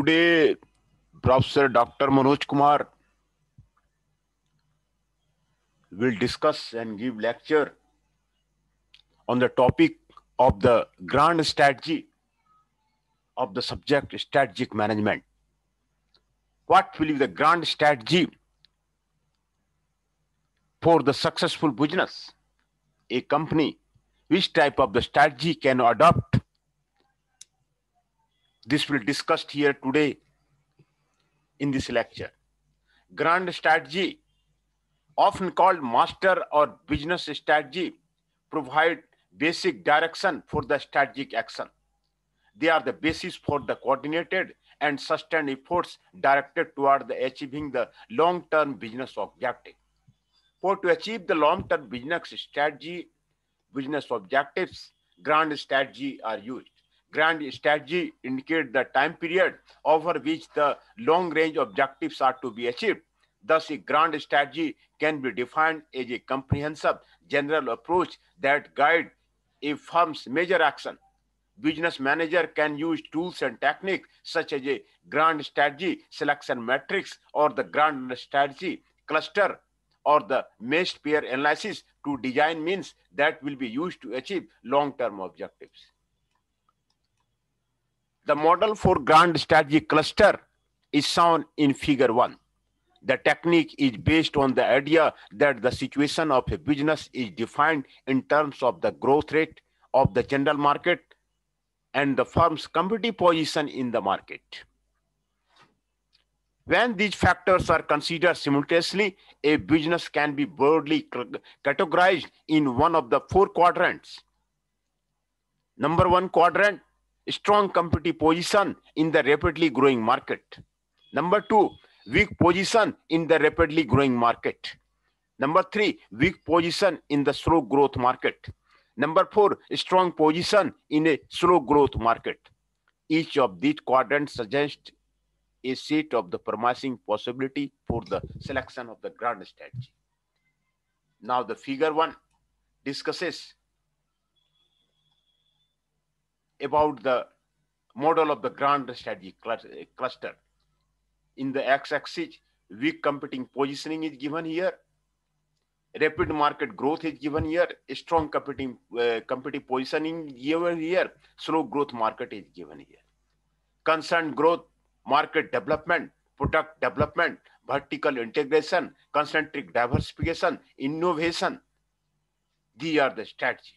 Today, Professor Dr. Manoj Kumar will discuss and give lecture on the topic of the grand strategy of the subject strategic management. What will be the grand strategy for the successful business? A company, which type of the strategy can adopt? This will be discussed here today in this lecture. Grand strategy, often called master or business strategy, provide basic direction for the strategic action. They are the basis for the coordinated and sustained efforts directed toward the achieving the long-term business objective. For to achieve the long-term business strategy, business objectives, grand strategy are used. Grand strategy indicate the time period over which the long-range objectives are to be achieved. Thus, a grand strategy can be defined as a comprehensive general approach that guides a firm's major action. Business manager can use tools and techniques such as a grand strategy selection matrix or the grand strategy cluster or the meshed pair analysis to design means that will be used to achieve long-term objectives. The model for grand strategy cluster is shown in figure 1. The technique is based on the idea that the situation of a business is defined in terms of the growth rate of the general market and the firm's competitive position in the market. When these factors are considered simultaneously, a business can be broadly categorized in one of the 4 quadrants. Number 1 quadrant, strong competitive position in the rapidly growing market. Number 2, weak position in the rapidly growing market. Number 3, weak position in the slow growth market. Number 4, strong position in a slow growth market. Each of these quadrants suggests a set of the promising possibility for the selection of the grand strategy. Now the figure 1 discusses about the model of the grand strategy cluster. In the x-axis, weak competing positioning is given here. Rapid market growth is given here. Strong competitive positioning given here. Slow growth market is given here. Concerned growth, market development, product development, vertical integration, concentric diversification, innovation. These are the strategy.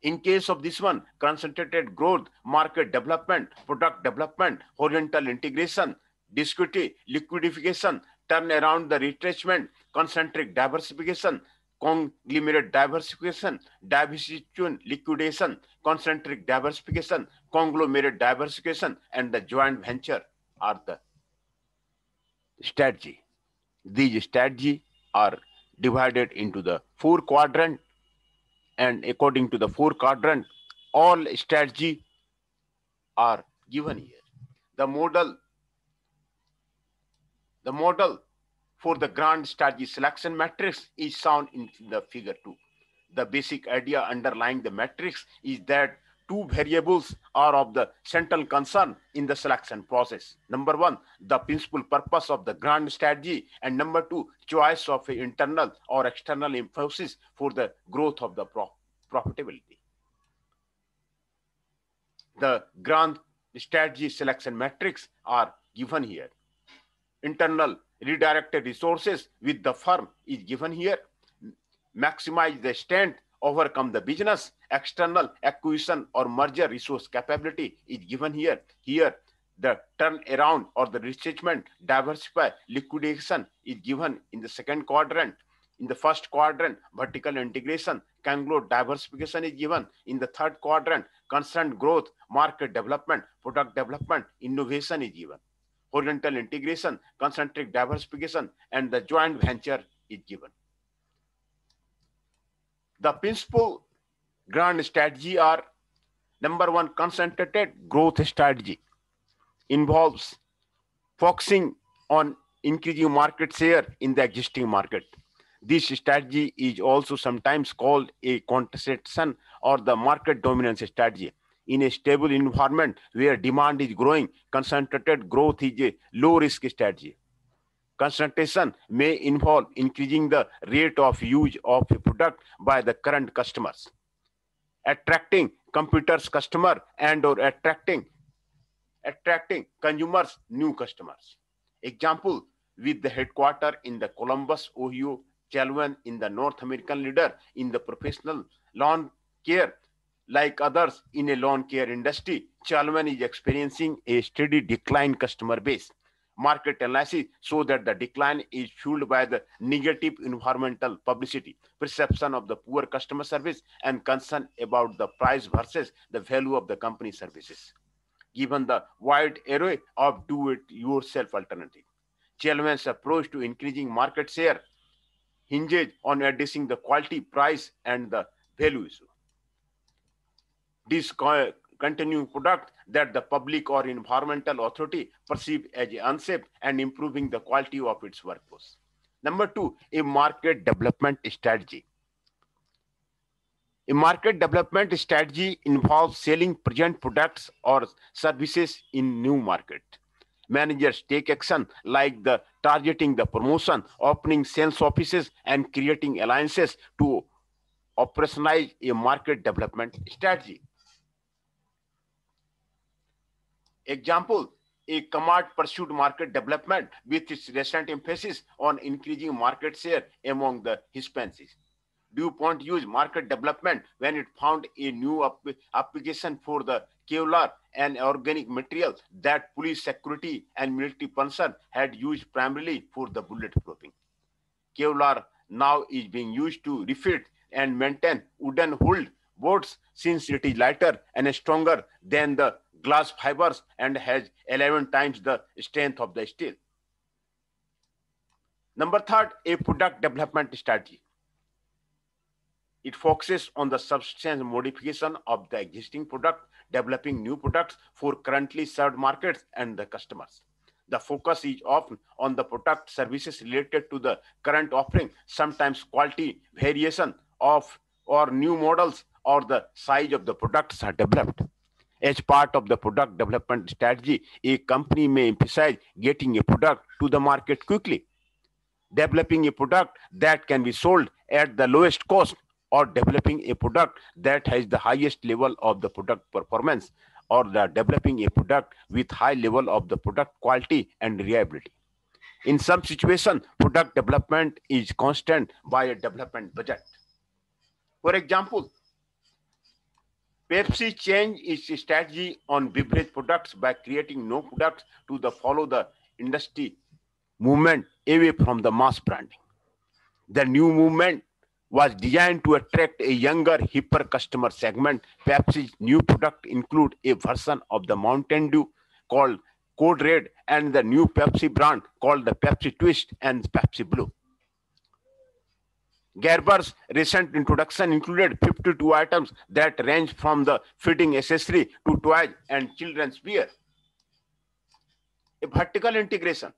In case of this one, concentrated growth, market development, product development, horizontal integration, discrete liquidification, turn around the retrenchment, concentric diversification, conglomerate diversification, diversification liquidation, concentric diversification, conglomerate diversification, and the joint venture are the strategy. These strategies are divided into the 4 quadrants, and according to the 4 quadrants, all strategies are given here. The model for the grand strategy selection matrix is shown in the figure 2. The basic idea underlying the matrix is that 2 variables are of the central concern in the selection process. Number 1, the principal purpose of the grand strategy, and number 2, choice of an internal or external emphasis for the growth of the profitability. The grand strategy selection matrix are given here. Internal redirected resources with the firm is given here. Maximize the strength, overcome the business. External acquisition or merger resource capability is given here. Here, the turn around or the retrenchment, diversify, liquidation is given in the 2nd quadrant. In the 1st quadrant, vertical integration, conglomerate diversification is given. In the 3rd quadrant, constant growth, market development, product development, innovation is given. Horizontal integration, concentric diversification, and the joint venture is given. The principal grand strategy are: number 1, concentrated growth strategy. Involves focusing on increasing market share in the existing market. This strategy is also sometimes called a concentration or the market dominance strategy. In a stable environment where demand is growing, concentrated growth is a low-risk strategy. Concentration may involve increasing the rate of use of a product by the current customers, attracting competitors' customer, and or attracting consumers' new customers. Example, with the headquarters in the Columbus, Ohio, Chalvan in the North American leader in the professional lawn care. Like others in a lawn care industry, Chalvan is experiencing a steady decline customer base. Market analysis show that the decline is fueled by the negative environmental publicity, perception of the poor customer service, and concern about the price versus the value of the company services. Given the wide array of do-it-yourself alternative, Chalvan's approach to increasing market share hinges on addressing the quality, price, and the value issue. Discontinuing product that the public or environmental authority perceive as unsafe and improving the quality of its workforce. Number two, a market development strategy. A market development strategy involves selling present products or services in new market. Managers take action like the targeting the promotion, opening sales offices, and creating alliances to operationalize a market development strategy. Example, a Kmart pursued market development with its recent emphasis on increasing market share among the Hispanics. DuPont used market development when it found a new application for the Kevlar, an organic material that police security and military personnel had used primarily for the bulletproofing. Kevlar now is being used to refit and maintain wooden hulled boats since it is lighter and stronger than the glass fibers and has 11 times the strength of the steel. Number third, a product development strategy. It focuses on the substantial modification of the existing product, developing new products for currently served markets and the customers. The focus is often on the product services related to the current offering, sometimes quality variation of or new models or the size of the products are developed. As part of the product development strategy, a company may emphasize getting a product to the market quickly, developing a product that can be sold at the lowest cost, or developing a product that has the highest level of the product performance, or the developing a product with high level of the product quality and reliability. In some situations, product development is constant by a development budget. For example, Pepsi changed its strategy on beverage products by creating no products to follow the industry movement away from the mass branding. The new movement was designed to attract a younger, hipper customer segment. Pepsi's new product include a version of the Mountain Dew called Code Red and the new Pepsi brand called the Pepsi Twist and Pepsi Blue. Gerber's recent introduction included 52 items that range from the feeding accessory to toys and children's beer. A vertical integration.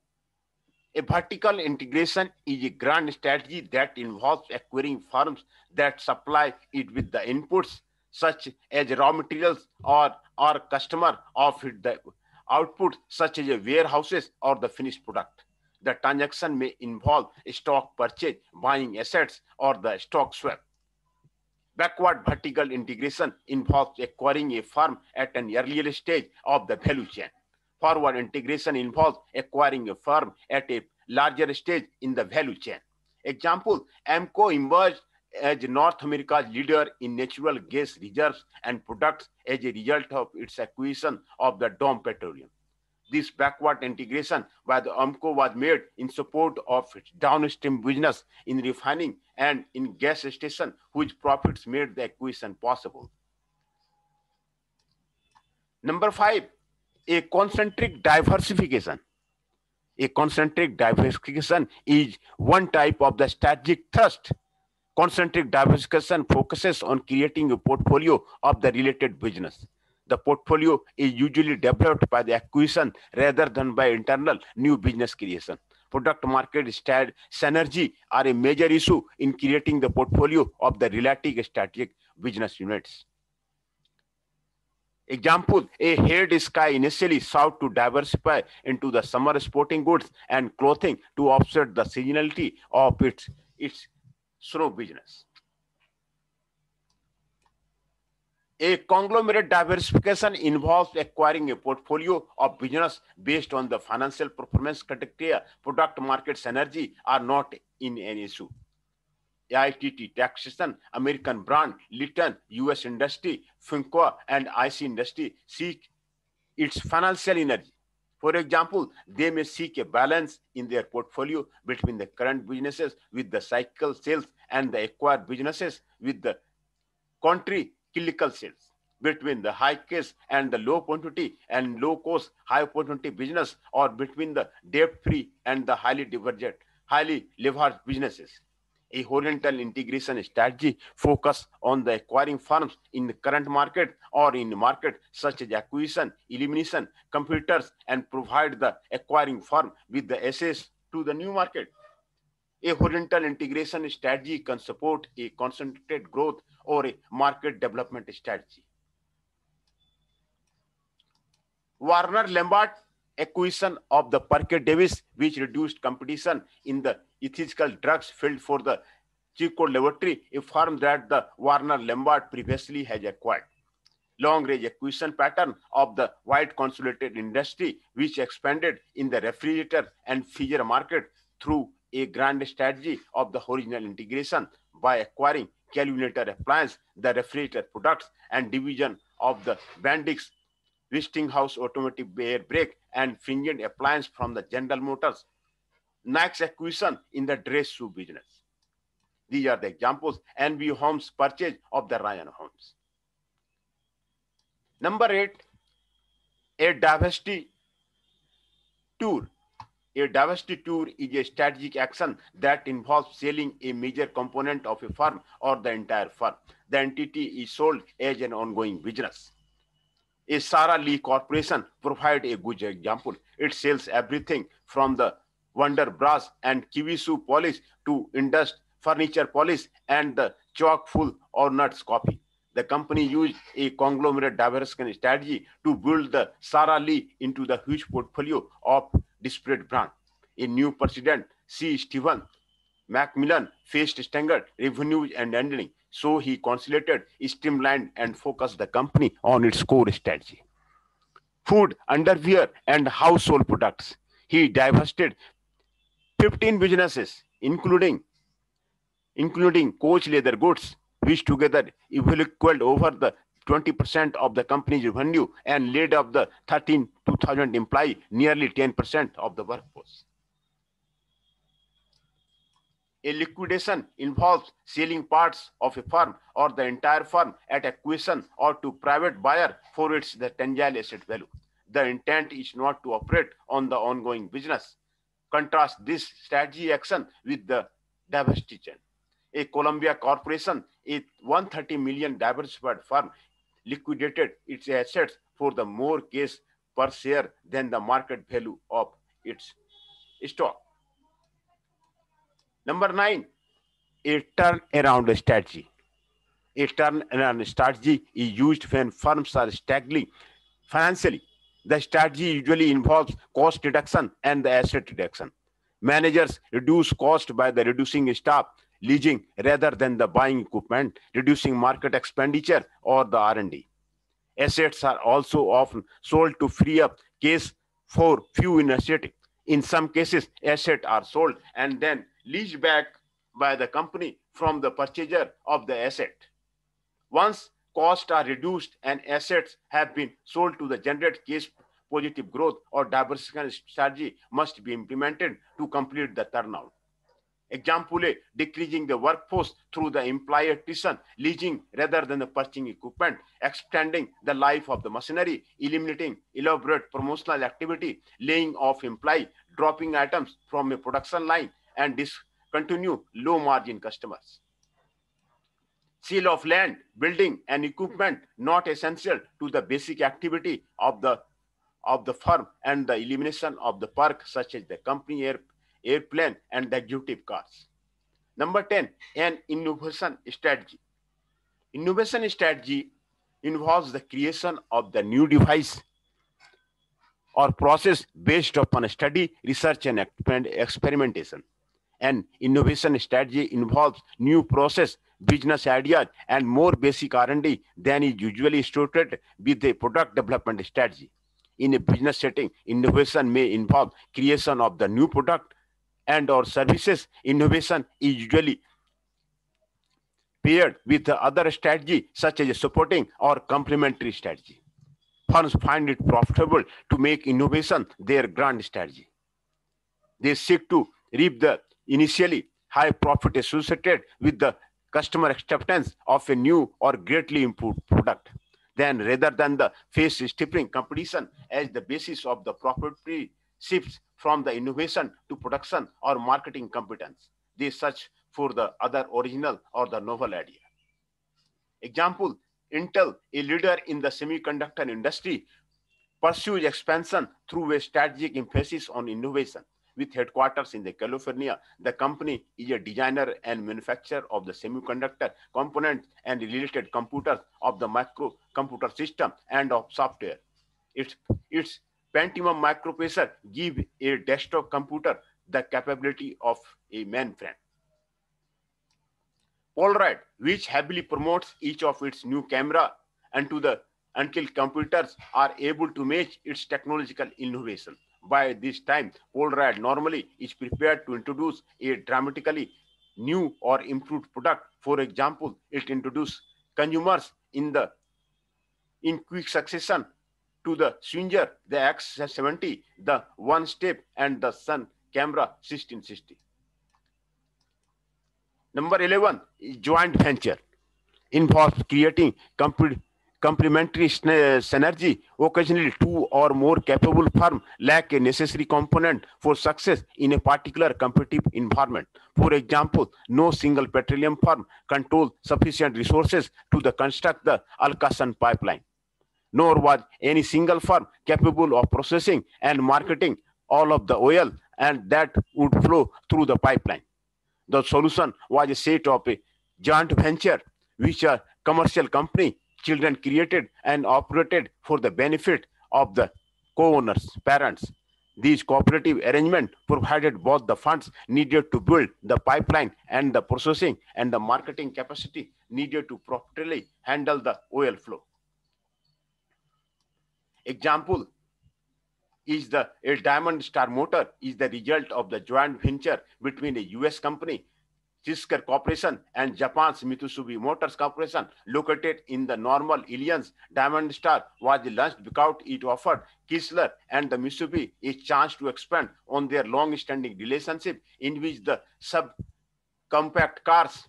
A vertical integration is a grand strategy that involves acquiring firms that supply it with the inputs such as raw materials or customer of the output such as warehouses or the finished product. The transaction may involve stock purchase, buying assets, or the stock swap. Backward vertical integration involves acquiring a firm at an earlier stage of the value chain. Forward integration involves acquiring a firm at a larger stage in the value chain. Example, AMCO emerged as North America's leader in natural gas reserves and products as a result of its acquisition of the Dom Petroleum. This backward integration by the AMCO was made in support of its downstream business in refining and in gas station, whose profits made the acquisition possible. Number 5, a concentric diversification. A concentric diversification is one type of the strategic thrust. Concentric diversification focuses on creating a portfolio of the related business. The portfolio is usually developed by the acquisition rather than by internal new business creation. Product market synergy are a major issue in creating the portfolio of the related strategic business units. Example, a Head Sky initially sought to diversify into the summer sporting goods and clothing to offset the seasonality of its snow business. A conglomerate diversification involves acquiring a portfolio of business based on the financial performance criteria. Product market synergy are not in an issue. AITT taxation, American brand, Litton, US industry, Funqua, and IC industry seek its financial energy. For example, they may seek a balance in their portfolio between the current businesses with the cycle sales and the acquired businesses with the contracyclical sales, between the high case and the low quantity and low cost high quantity business, or between the debt free and the highly leveraged businesses. A horizontal integration strategy focus on the acquiring firms in the current market or in market such as acquisition, elimination, competitors, and provide the acquiring firm with the access to the new market. A horizontal integration strategy can support a concentrated growth or a market development strategy. Warner Lambert acquisition of the Parker Davis, which reduced competition in the ethical drugs field for the Chico Laboratory, a firm that the Warner Lambert previously has acquired. Long-range acquisition pattern of the wide consolidated industry, which expanded in the refrigerator and freezer market through a grand strategy of the horizontal integration by acquiring Calvinator Appliance, the refrigerator products and division of the Bendix Westinghouse automotive air brake and Fringent appliance from the General Motors. Nike's acquisition in the dress shoe business. These are the examples. NB Homes purchase of the Ryan Homes. Number 8, a diversity tour. A diversity tour is a strategic action that involves selling a major component of a firm or the entire firm. The entity is sold as an ongoing business. A Sara Lee Corporation provide a good example. It sells everything from the Wonder Bras and Kiwisu polish to Indus furniture polish and the chock full or nuts coffee. The company used a conglomerate diversification strategy to build the Sara Lee into the huge portfolio of disparate brands. A new president, C. Stephen Macmillan, faced staggered revenues and earnings, so he consolidated, streamlined, and focused the company on its core strategy. Food, underwear, and household products. He divested 15 businesses, including Coach Leather Goods, which together equaled over the 20% of the company's revenue and laid off the 13,000 employees, nearly 10% of the workforce. A liquidation involves selling parts of a firm or the entire firm at acquisition or to private buyer for its the tangible asset value. The intent is not to operate on the ongoing business. Contrast this strategy action with the divestiture. A Columbia Corporation, a 130 million diversified firm, liquidated its assets for the more cash per share than the market value of its stock. Number 9, a turnaround strategy. A turnaround strategy is used when firms are struggling financially. The strategy usually involves cost reduction and the asset reduction. Managers reduce cost by the reducing staff, leasing rather than the buying equipment, reducing market expenditure or the R&D. Assets are also often sold to free up cash for few initiatives. In some cases, assets are sold and then leased back by the company from the purchaser of the asset. Once costs are reduced and assets have been sold to the generate cash positive growth or diversification strategy must be implemented to complete the turnout. Example A, decreasing the workforce through the employee attrition, leasing rather than the purchasing equipment, extending the life of the machinery, eliminating elaborate promotional activity, laying off employee, dropping items from a production line, and discontinue low margin customers. Sale of land, building, and equipment not essential to the basic activity of the firm, and the elimination of the perk such as the company airplane and the executive cars. Number 10, an innovation strategy. Innovation strategy involves the creation of the new device or process based upon study, research, and experimentation. An innovation strategy involves new process, business ideas, and more basic R&D than is usually associated with a product development strategy. In a business setting, innovation may involve creation of the new product and or services. Innovation is usually paired with the other strategy such as a supporting or complementary strategy. Firms find it profitable to make innovation their grand strategy. They seek to reap the initially high profit associated with the customer acceptance of a new or greatly improved product. Then, rather than the face stepping competition as the basis of the profitability shifts from the innovation to production or marketing competence, they search for the other original or the novel idea. Example, Intel, a leader in the semiconductor industry, pursues expansion through a strategic emphasis on innovation. With headquarters in California, the company is a designer and manufacturer of the semiconductor components and related computers of the microcomputer system and of software. Its Pentium microprocessor give a desktop computer the capability of a mainframe. Polaroid, which heavily promotes each of its new camera until computers are able to match its technological innovation. By this time, Polaroid normally is prepared to introduce a dramatically new or improved product. For example, it introduced consumers in quick succession to the Swinger, the X70, the One Step, and the Sun Camera 1660. Number 11 is joint venture. Involves creating complementary synergy. Occasionally, two or more capable firms lack a necessary component for success in a particular competitive environment. For example, no single petroleum firm controls sufficient resources to construct the Al-Qasan pipeline, nor was any single firm capable of processing and marketing all of the oil and that would flow through the pipeline. The solution was a set of a joint venture, which a commercial company, children created and operated for the benefit of the co-owners, parents. These cooperative arrangements provided both the funds needed to build the pipeline and the processing and the marketing capacity needed to properly handle the oil flow. Example is a Diamond Star Motor is the result of the joint venture between a US company, Fisker Corporation, and Japan's Mitsubishi Motors Corporation, located in the Normal, Illinois. Diamond Star was launched because it offered Chrysler and the Mitsubishi a chance to expand on their long-standing relationship, in which the subcompact cars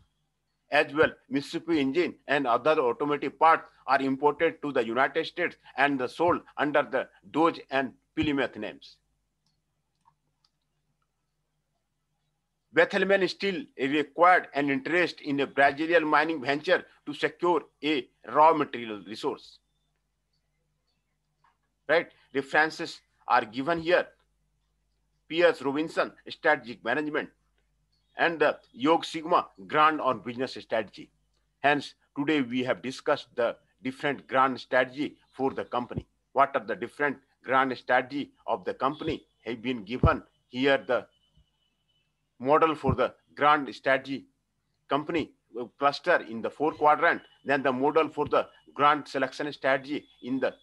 as well Mitsubishi engine and other automotive parts are imported to the United States and sold under the Dodge and Plymouth names. Bethlem still required an interest in a Brazilian mining venture to secure a raw material resource. Right? References are given here. Pierce Robinson, Strategic Management, and the Yog Sigma, Grand on Business Strategy. Hence, today we have discussed the different grand strategy for the company. What are the different grand strategy of the company have been given here. The model for the grand strategy company cluster in the 4 quadrant, then the model for the grand selection strategy in the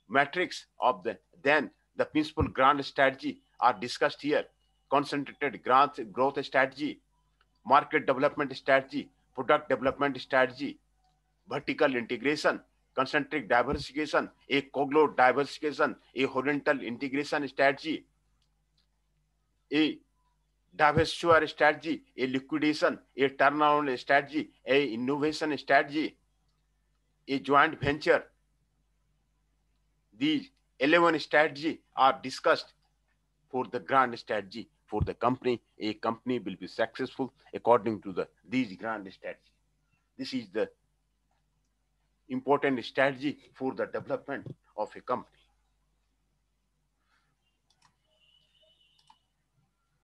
matrix of then the principal grand strategy are discussed here. Concentrated growth strategy, market development strategy, product development strategy, vertical integration, concentric diversification, a conglomerate diversification, a horizontal integration strategy, a divestiture strategy, a liquidation, a turnaround strategy, a innovation strategy, a joint venture. These 11 strategies are discussed for the grand strategy for the company. A company will be successful according to these grand strategies. This is the important strategy for the development of a company.